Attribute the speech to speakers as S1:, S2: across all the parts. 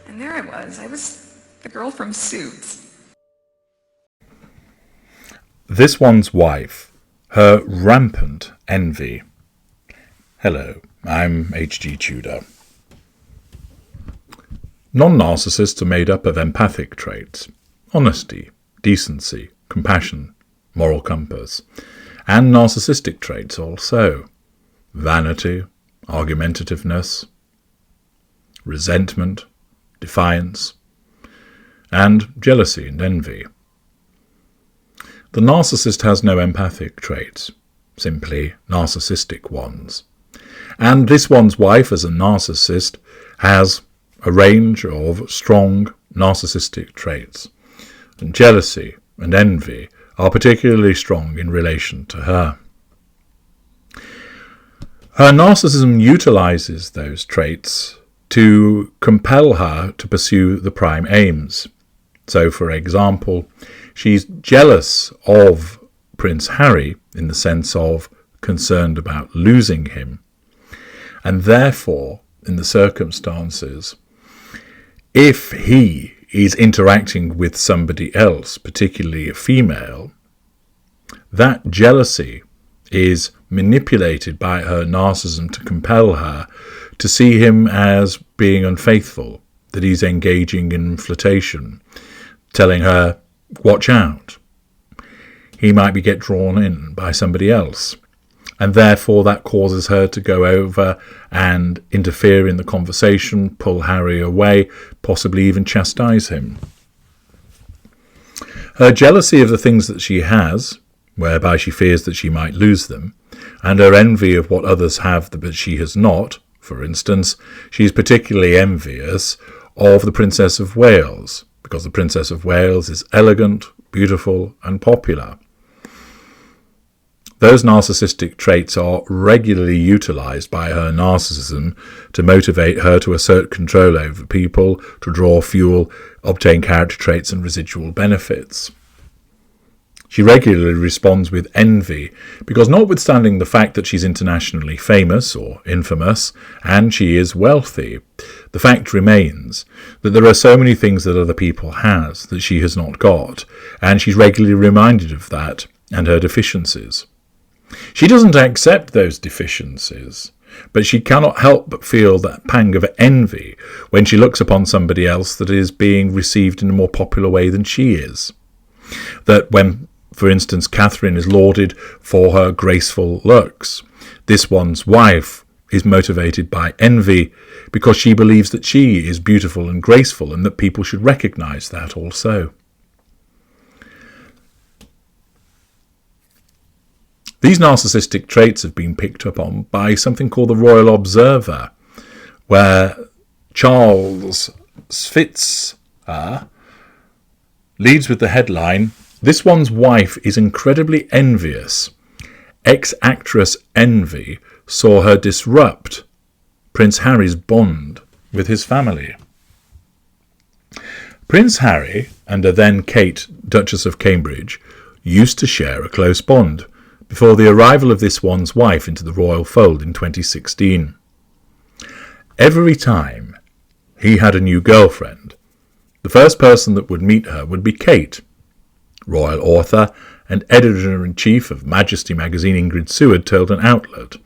S1: And there I was the girl from Suits.
S2: This one's wife, her rampant envy. Hello, I'm H.G. Tudor. Non-narcissists are made up of empathic traits: honesty, decency, compassion, moral compass, and narcissistic traits also: vanity, argumentativeness, resentment, defiance, and jealousy and envy. The narcissist has no empathic traits, simply narcissistic ones. And this one's wife, as a narcissist, has a range of strong narcissistic traits, and jealousy and envy are particularly strong in relation to her. Her narcissism utilizes those traits to compel her to pursue the prime aims. So, for example, she's jealous of Prince Harry in the sense of concerned about losing him, and therefore, in the circumstances, if he is interacting with somebody else, particularly a female, that jealousy is manipulated by her narcissism to compel her to see him as being unfaithful, that he's engaging in flirtation, telling her, watch out, he might get drawn in by somebody else. And therefore that causes her to go over and interfere in the conversation, pull Harry away, possibly even chastise him. Her jealousy of the things that she has, whereby she fears that she might lose them, and her envy of what others have but she has not. For instance, she is particularly envious of the Princess of Wales, because the Princess of Wales is elegant, beautiful, and popular. Those narcissistic traits are regularly utilized by her narcissism to motivate her to assert control over people, to draw fuel, obtain character traits and residual benefits. She regularly responds with envy because, notwithstanding the fact that she's internationally famous or infamous, and she is wealthy, the fact remains that there are so many things that other people has that she has not got, and she's regularly reminded of that and her deficiencies. She doesn't accept those deficiencies, but she cannot help but feel that pang of envy when she looks upon somebody else that is being received in a more popular way than she is. That when, for instance, Catherine is lauded for her graceful looks, this one's wife is motivated by envy because she believes that she is beautiful and graceful and that people should recognise that also. These narcissistic traits have been picked up on by something called the Royal Observer, where Charles Switzer leads with the headline, "This one's wife is incredibly envious. Ex-actress Envy saw her disrupt Prince Harry's bond with his family." Prince Harry and a then Kate, Duchess of Cambridge, used to share a close bond before the arrival of this one's wife into the royal fold in 2016. Every time he had a new girlfriend, the first person that would meet her would be Kate. Royal author and editor-in-chief of Majesty magazine Ingrid Seward told an outlet.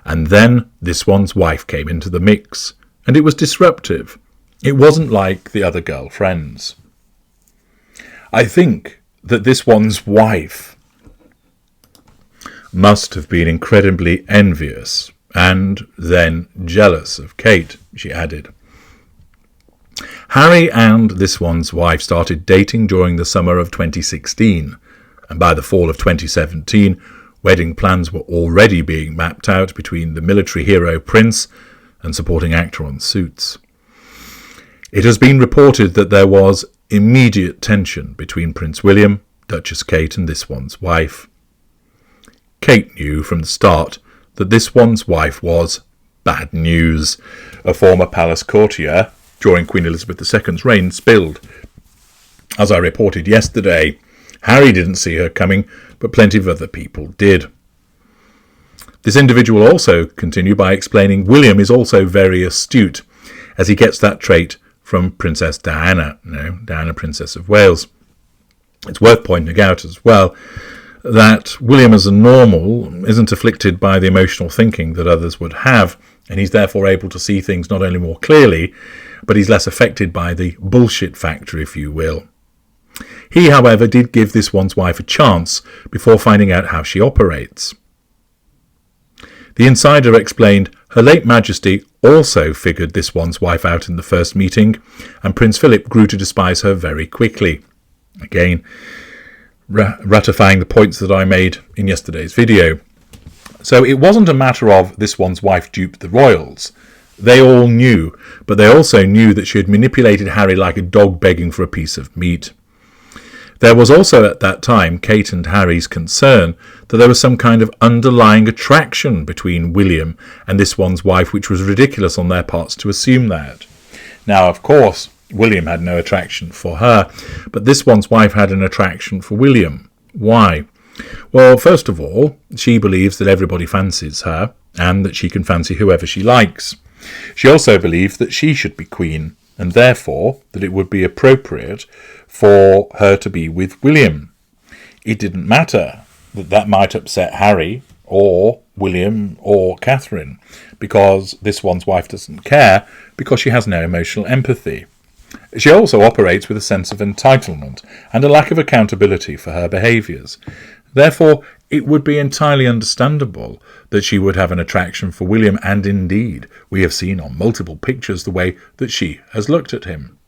S2: And then this one's wife came into the mix, and it was disruptive. It wasn't like the other girlfriends. I think that this one's wife must have been incredibly envious and then jealous of Kate, she added. Harry and this one's wife started dating during the summer of 2016, and by the fall of 2017, wedding plans were already being mapped out between the military hero Prince and supporting actor on Suits. It has been reported that there was immediate tension between Prince William, Duchess Kate, and this one's wife. Kate knew from the start that this one's wife was bad news. A former palace courtier during Queen Elizabeth II's reign spilled. As I reported yesterday, Harry didn't see her coming, but plenty of other people did. This individual also continued by explaining William is also very astute, as he gets that trait from Princess Diana, Diana, Princess of Wales. It's worth pointing out as well that William as a normal isn't afflicted by the emotional thinking that others would have, and he's therefore able to see things not only more clearly, but he's less affected by the bullshit factor, if you will. He, however, did give this one's wife a chance before finding out how she operates. The insider explained Her late Majesty also figured this one's wife out in the first meeting, and Prince Philip grew to despise her very quickly. Again, ratifying the points that I made in yesterday's video. So it wasn't a matter of this one's wife duped the royals. They all knew, but they also knew that she had manipulated Harry like a dog begging for a piece of meat. There was also at that time Kate and Harry's concern that there was some kind of underlying attraction between William and this one's wife, which was ridiculous on their parts to assume that. Now, of course, William had no attraction for her, but this one's wife had an attraction for William. Why? Well, first of all, she believes that everybody fancies her and that she can fancy whoever she likes. She also believes that she should be queen, and therefore that it would be appropriate for her to be with William. It didn't matter that that might upset Harry or William or Catherine, because this one's wife doesn't care, because she has no emotional empathy. She also operates with a sense of entitlement and a lack of accountability for her behaviours. Therefore, it would be entirely understandable that she would have an attraction for William, and indeed, we have seen on multiple pictures the way that she has looked at him.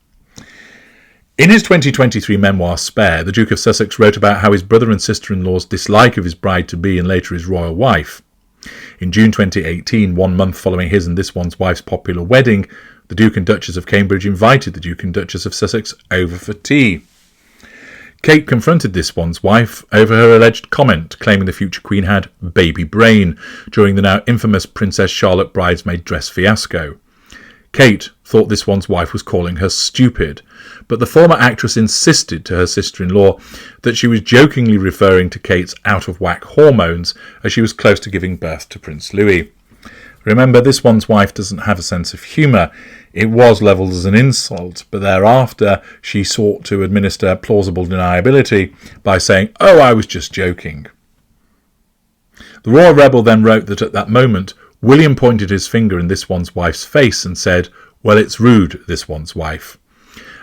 S2: In his 2023 memoir Spare, the Duke of Sussex wrote about how his brother and sister-in-law's dislike of his bride-to-be and later his royal wife. In June 2018, 1 month following his and this one's wife's popular wedding, the Duke and Duchess of Cambridge invited the Duke and Duchess of Sussex over for tea. Kate confronted this one's wife over her alleged comment claiming the future Queen had baby brain during the now infamous Princess Charlotte bridesmaid dress fiasco. Kate thought this one's wife was calling her stupid, but the former actress insisted to her sister-in-law that she was jokingly referring to Kate's out-of-whack hormones as she was close to giving birth to Prince Louis. Remember, this one's wife doesn't have a sense of humour. It was levelled as an insult, but thereafter she sought to administer plausible deniability by saying, "Oh, I was just joking." The Royal Rebel then wrote that at that moment, William pointed his finger in this one's wife's face and said, "Well, it's rude, this one's wife."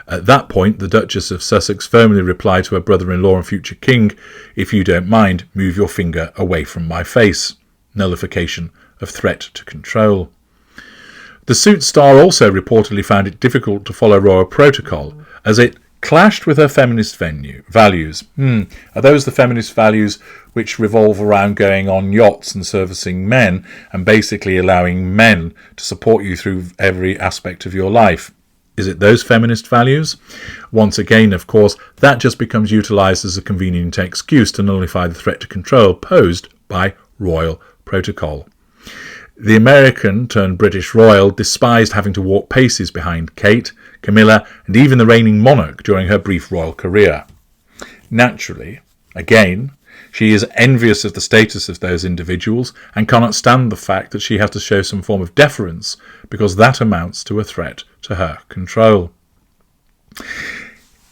S2: At that point, the Duchess of Sussex firmly replied to her brother-in-law and future king, "If you don't mind, move your finger away from my face." Nullification of threat to control. The Suits star also reportedly found it difficult to follow royal protocol, as it clashed with her feminist values. Are those the feminist values which revolve around going on yachts and servicing men and basically allowing men to support you through every aspect of your life? Is it those feminist values? Once again, of course, that just becomes utilised as a convenient excuse to nullify the threat to control posed by royal protocol. The American-turned-British royal despised having to walk paces behind Kate, Camilla, and even the reigning monarch during her brief royal career. Naturally, again, she is envious of the status of those individuals and cannot stand the fact that she has to show some form of deference because that amounts to a threat to her control.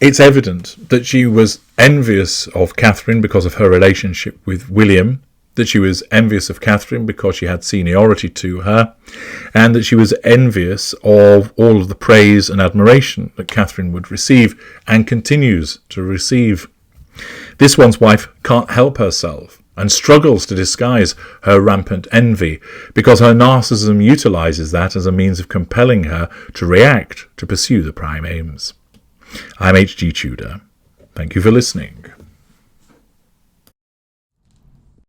S2: It's evident that she was envious of Catherine because of her relationship with William, that she was envious of Catherine because she had seniority to her, and that she was envious of all of the praise and admiration that Catherine would receive and continues to receive. This one's wife can't help herself and struggles to disguise her rampant envy because her narcissism utilises that as a means of compelling her to react to pursue the prime aims. I'm H.G. Tudor. Thank you for listening.